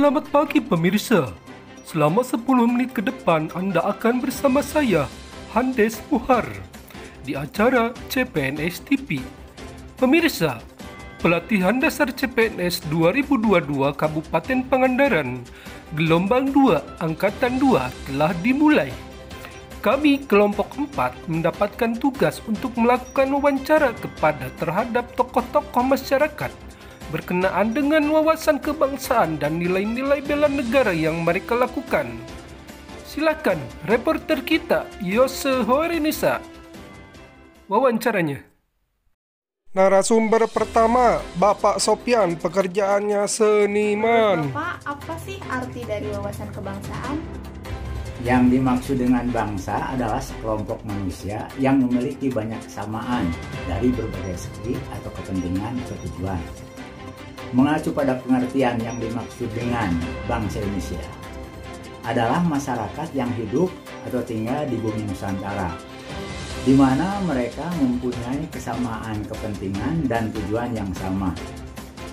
Selamat pagi pemirsa. Selama 10 menit ke depan Anda akan bersama saya, Handes Puhar, di acara CPNS TV. Pemirsa, pelatihan dasar CPNS 2022 Kabupaten Pangandaran, gelombang 2, angkatan 2 telah dimulai. Kami kelompok 4 mendapatkan tugas untuk melakukan wawancara terhadap tokoh-tokoh masyarakat berkenaan dengan wawasan kebangsaan dan nilai-nilai bela negara yang mereka lakukan. Silakan reporter kita Yose Hoerinisa wawancaranya. Narasumber pertama, Bapak Sopian, pekerjaannya seniman. Bapak, apa sih arti dari wawasan kebangsaan? Yang dimaksud dengan bangsa adalah sekelompok manusia yang memiliki banyak kesamaan dari berbagai segi atau kepentingan atau tujuan. Mengacu pada pengertian yang dimaksud dengan bangsa Indonesia adalah masyarakat yang hidup atau tinggal di bumi Nusantara, di mana mereka mempunyai kesamaan kepentingan dan tujuan yang sama,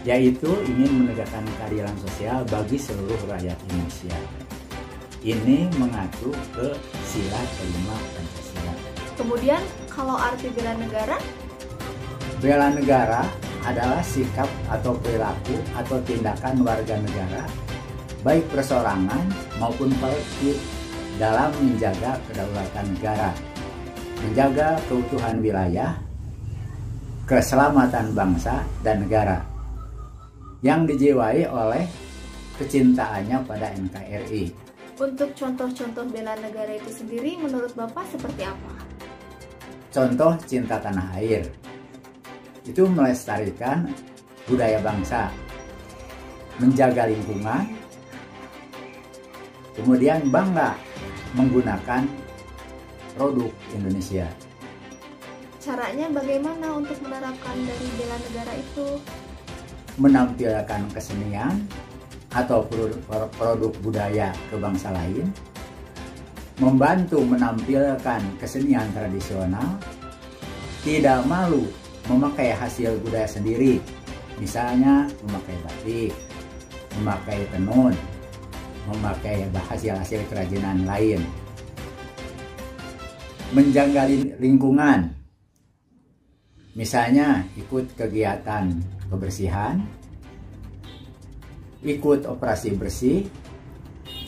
yaitu ingin menegakkan keadilan sosial bagi seluruh rakyat Indonesia. Ini mengacu ke sila kelima Pancasila. Kemudian kalau arti bela negara? Bela negara adalah sikap atau perilaku atau tindakan warga negara, baik perseorangan maupun kolektif, dalam menjaga kedaulatan negara, menjaga keutuhan wilayah, keselamatan bangsa dan negara, yang dijiwai oleh kecintaannya pada NKRI. Untuk contoh-contoh bela negara itu sendiri menurut Bapak seperti apa? Contoh cinta tanah air itu melestarikan budaya bangsa, menjaga lingkungan, kemudian bangga menggunakan produk Indonesia. Caranya bagaimana untuk menerapkan dari bela negara itu? Menampilkan kesenian atau produk budaya ke bangsa lain, membantu menampilkan kesenian tradisional, tidak malu memakai hasil budaya sendiri, misalnya memakai batik, memakai tenun, memakai hasil-hasil kerajinan lain. Menjaga lingkungan, misalnya ikut kegiatan kebersihan, ikut operasi bersih,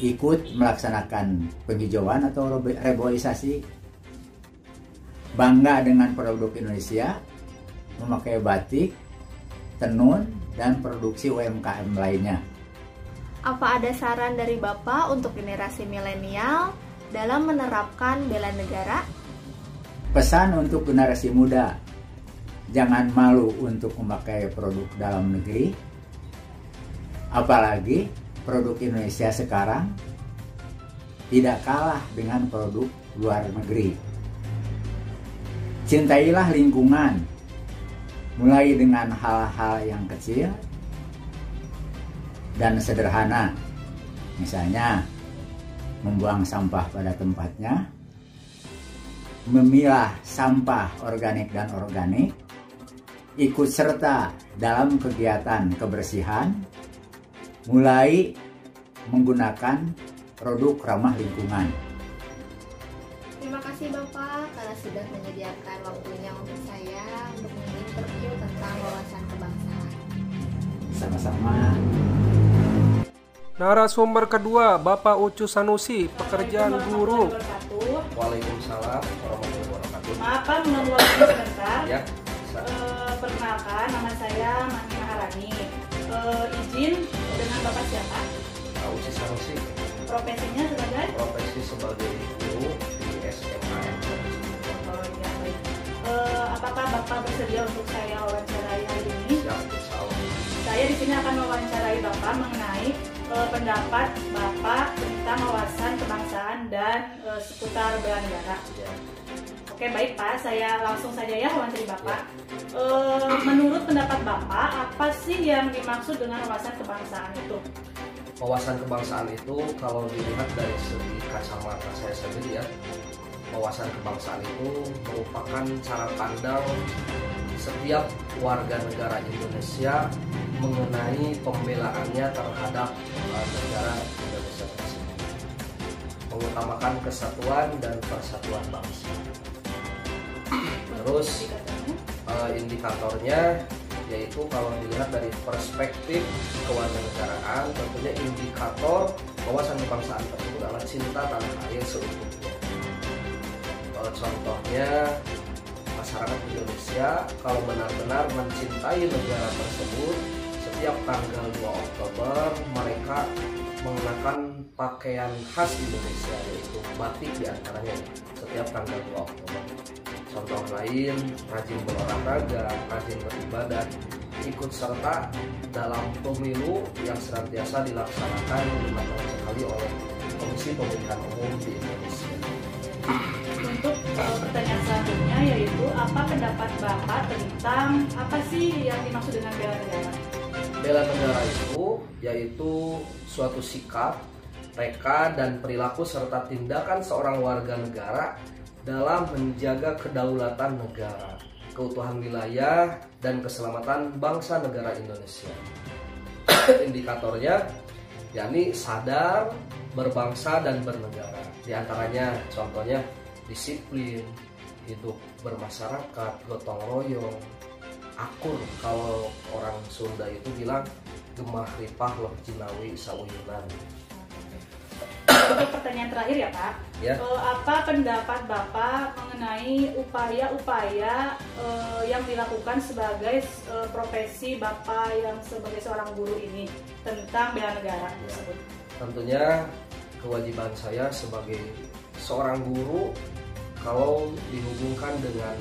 ikut melaksanakan penghijauan atau reboisasi, bangga dengan produk Indonesia, memakai batik, tenun, dan produksi UMKM lainnya. Apa ada saran dari Bapak untuk generasi milenial dalam menerapkan bela negara? Pesan untuk generasi muda, jangan malu untuk memakai produk dalam negeri, apalagi produk Indonesia sekarang tidak kalah dengan produk luar negeri. Cintailah lingkungan, mulai dengan hal-hal yang kecil dan sederhana, misalnya membuang sampah pada tempatnya, memilah sampah organik dan organik, ikut serta dalam kegiatan kebersihan, mulai menggunakan produk ramah lingkungan. Terima kasih Bapak karena sudah menyediakan waktunya untuk saya untuk menginterview tentang wawasan kebangsaan. Sama-sama. Narasumber kedua, Bapak Ucu Sanusi, pekerjaan guru. Waalaikumsalam warahmatullahi wabarakatuh. Maaf Pak, menunggu waktu sebentar. Ya. Perkenalkan, nama saya Mani Maharani. Izin dengan Bapak siapa? Pak Ucu Sanusi. Profesinya sebagai? Profesi sebagai guru di SMAN. Oh iya baik. Apakah Bapak bersedia untuk saya wawancarai hari ini? Siap, insya Allah. Saya di sini akan mewawancarai Bapak mengenai pendapat Bapak tentang wawasan kebangsaan dan seputar bela negara. Ya. Oke baik Pak, saya langsung saja ya wawancari Bapak. Menurut pendapat Bapak, apa sih yang dimaksud dengan wawasan kebangsaan itu? Wawasan kebangsaan itu kalau dilihat dari segi kacamata saya sendiri ya, wawasan kebangsaan itu merupakan cara pandang setiap warga negara Indonesia mengenai pembelaannya terhadap negara Indonesia tersebut, mengutamakan kesatuan dan persatuan bangsa. Terus indikatornya yaitu kalau dilihat dari perspektif kewarganegaraan, tentunya indikator wawasan kebangsaan tersebut adalah cinta tanah air seutuhnya. Contohnya masyarakat Indonesia kalau benar-benar mencintai negara tersebut, setiap tanggal 2 Oktober mereka mengenakan pakaian khas Indonesia yaitu batik diantaranya setiap tanggal 2 Oktober. Contoh lain, rajin berolahraga, rajin beribadah, ikut serta dalam pemilu yang senantiasa dilaksanakan 5 tahun sekali oleh Komisi Pemilihan Umum di Indonesia. Untuk pertanyaan selanjutnya yaitu apa pendapat Bapak tentang apa sih yang dimaksud dengan bela negara? Bela negara itu yaitu suatu sikap, reka, dan perilaku serta tindakan seorang warga negara dalam menjaga kedaulatan negara, keutuhan wilayah, dan keselamatan bangsa negara Indonesia. Indikatornya yakni sadar, berbangsa, dan bernegara. Di antaranya contohnya disiplin, hidup bermasyarakat, gotong royong, akur, kalau orang Sunda itu bilang gemah ripah loh jinawi sauyunan. Untuk pertanyaan terakhir ya Pak, Ya. Apa pendapat Bapak mengenai upaya-upaya yang dilakukan sebagai profesi Bapak yang sebagai seorang guru ini tentang bela negara tersebut? Tentunya kewajiban saya sebagai seorang guru kalau dihubungkan dengan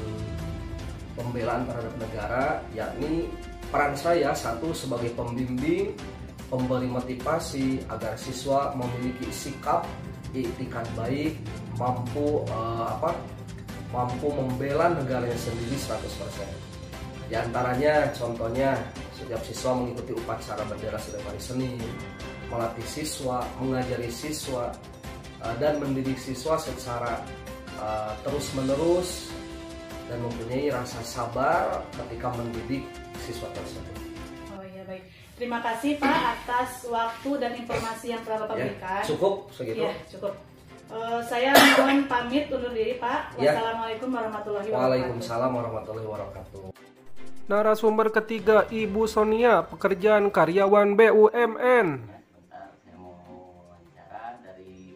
pembelaan terhadap negara, yakni peran saya satu sebagai pembimbing, pemberi motivasi agar siswa memiliki sikap iktikad baik, mampu membela negaranya sendiri 100%. Di antaranya contohnya setiap siswa mengikuti upacara bendera setiap hari Senin, melatih siswa, mengajari siswa, dan mendidik siswa secara terus-menerus dan mempunyai rasa sabar ketika mendidik siswa tersebut. Oh iya baik. Terima kasih Pak atas waktu dan informasi yang telah Bapak berikan. Cukup segitu? Ya, cukup. Saya mohon pamit undur diri Pak. Wassalamualaikum warahmatullahi wabarakatuh. Waalaikumsalam warahmatullahi wabarakatuh. Narasumber ketiga Ibu Sonia, pekerjaan karyawan BUMN. Sebentar, saya mau wawancara dari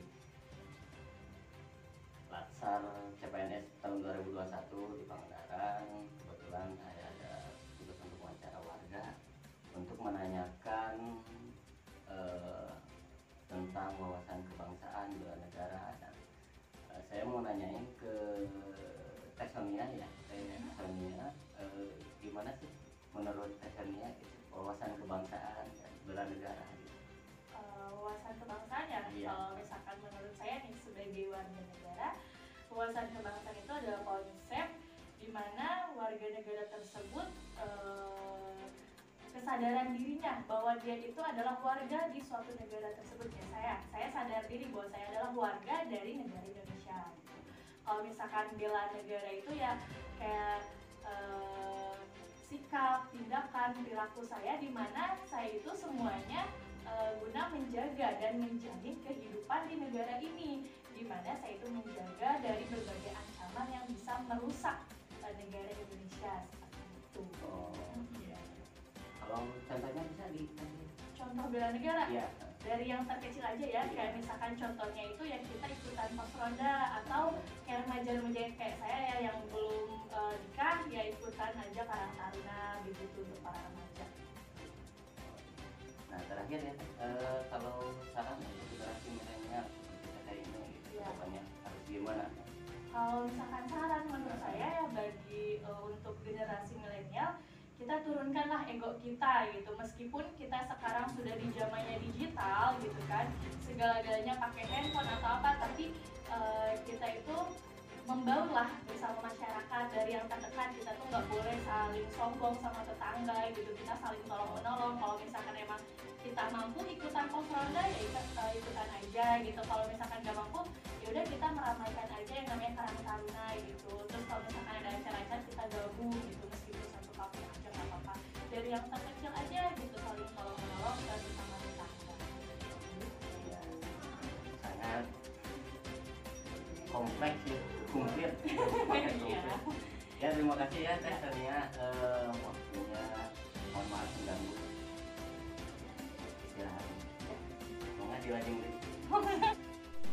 Latsar CPNS tahun 2021 di Pangandaran. Kebetulan saya ada tugas untuk wawancara warga untuk menanyakan tentang wawasan kebangsaan bela negara. Dan saya mau nanyain ke Teh Sonia ya, Sonia, gimana sih menurut Teh Sonia wawasan kebangsaan dan bela negara? Wawasan kebangsaan ya, kalau misalkan menurut saya nih sebagai warga negara, wawasan kebangsaan itu adalah konsep di mana warga negara tersebut kesadaran dirinya bahwa dia itu adalah warga di suatu negara tersebut. Ya, saya sadar diri bahwa saya adalah warga dari negara Indonesia. Kalau misalkan bela negara itu ya kayak sikap, tindakan, perilaku saya di mana saya itu semuanya guna menjaga dan menjamin kehidupan di negara ini, di mana saya itu menjaga dari berbagai ancaman yang bisa merusak negara Indonesia seperti itu. Kalau contohnya bisa dikasih Contoh bela negara ya. dari yang terkecil aja ya, kayak misalkan contohnya itu yang kita ikutan pos ronda, atau kayak remaja-remaja kayak saya ya yang belum nikah ya ikutan aja Karang Taruna begitu untuk para remaja. Nah terakhir ya, kalau saran untuk generasi milenial seperti kita ini gitu, Ya. depannya harus gimana? Kalau misalkan saran menurut saya ya bagi untuk generasi milenial, kita turunkanlah ego kita gitu, meskipun kita sekarang sudah di zamannya digital gitu kan, segala-galanya pakai handphone atau apa, tapi kita itu membaurlah bersama masyarakat dari yang terdekat. Kita tuh nggak boleh saling sombong sama tetangga gitu, kita saling tolong menolong. Kalau misalkan emang kita mampu ikutan pos ronda ya ikutan aja gitu. Kalau misalkan nggak mampu ya udah kita meramaikan aja yang namanya Karang Taruna gitu. Terus kalau misalkan ada acara-acara kita gabung gitu, meskipun satu kampung aja nggak apa-apa, dari yang terkecil aja gitu. perfect sih, komplit paket Iya. komplit. Ya terima kasih ya Teh Sonia, waktunya, mohon maaf mengganggu. Istirahat. Mau nggak dilanjutin?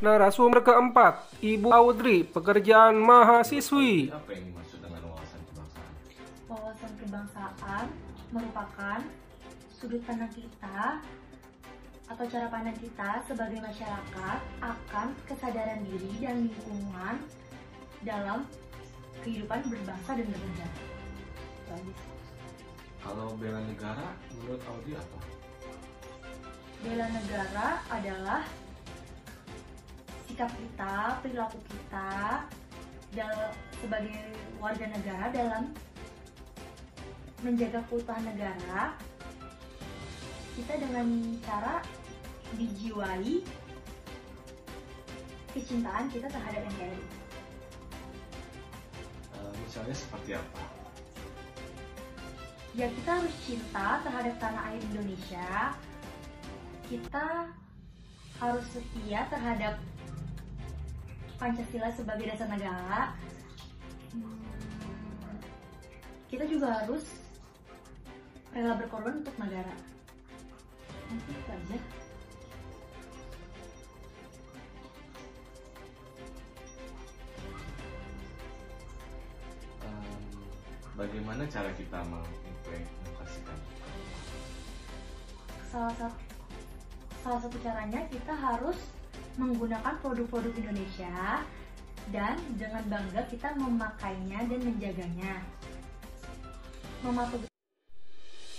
Narasumber keempat, Ibu Audrey, pekerjaan mahasiswi. Apa yang dimaksud dengan wawasan kebangsaan? Wawasan kebangsaan merupakan sudut pandang kita atau cara pandang kita sebagai masyarakat akan kesadaran diri dan lingkungan dalam kehidupan berbangsa dan bernegara. Itu aja sih. Kalau bela negara, menurut Audi apa? Bela negara adalah sikap kita, perilaku kita sebagai warga negara dalam menjaga keutuhan negara kita dengan cara dijiwai kecintaan kita terhadap NKRI. Misalnya seperti apa? Ya kita harus cinta terhadap tanah air Indonesia. Kita harus setia terhadap Pancasila sebagai dasar negara. Kita juga harus rela berkorban untuk negara. Mungkin itu aja. Bagaimana cara kita mengimplementasikan? Salah satu caranya kita harus menggunakan produk-produk Indonesia dan dengan bangga kita memakainya dan menjaganya.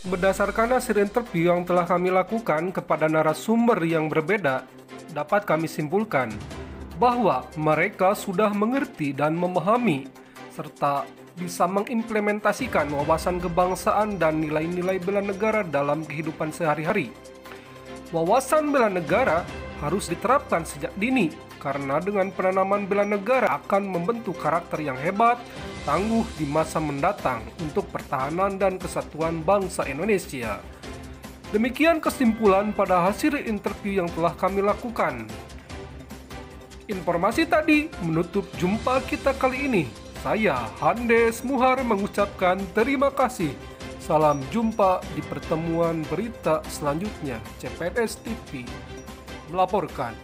Berdasarkan hasil interview yang telah kami lakukan kepada narasumber yang berbeda, dapat kami simpulkan bahwa mereka sudah mengerti dan memahami serta bisa mengimplementasikan wawasan kebangsaan dan nilai-nilai bela negara dalam kehidupan sehari-hari. Wawasan bela negara harus diterapkan sejak dini karena dengan penanaman bela negara akan membentuk karakter yang hebat, tangguh di masa mendatang untuk pertahanan dan kesatuan bangsa Indonesia. Demikian kesimpulan pada hasil interview yang telah kami lakukan. Informasi tadi menutup jumpa kita kali ini. Saya, Handes Muhar, mengucapkan terima kasih. Salam jumpa di pertemuan berita selanjutnya. CPNS TV melaporkan.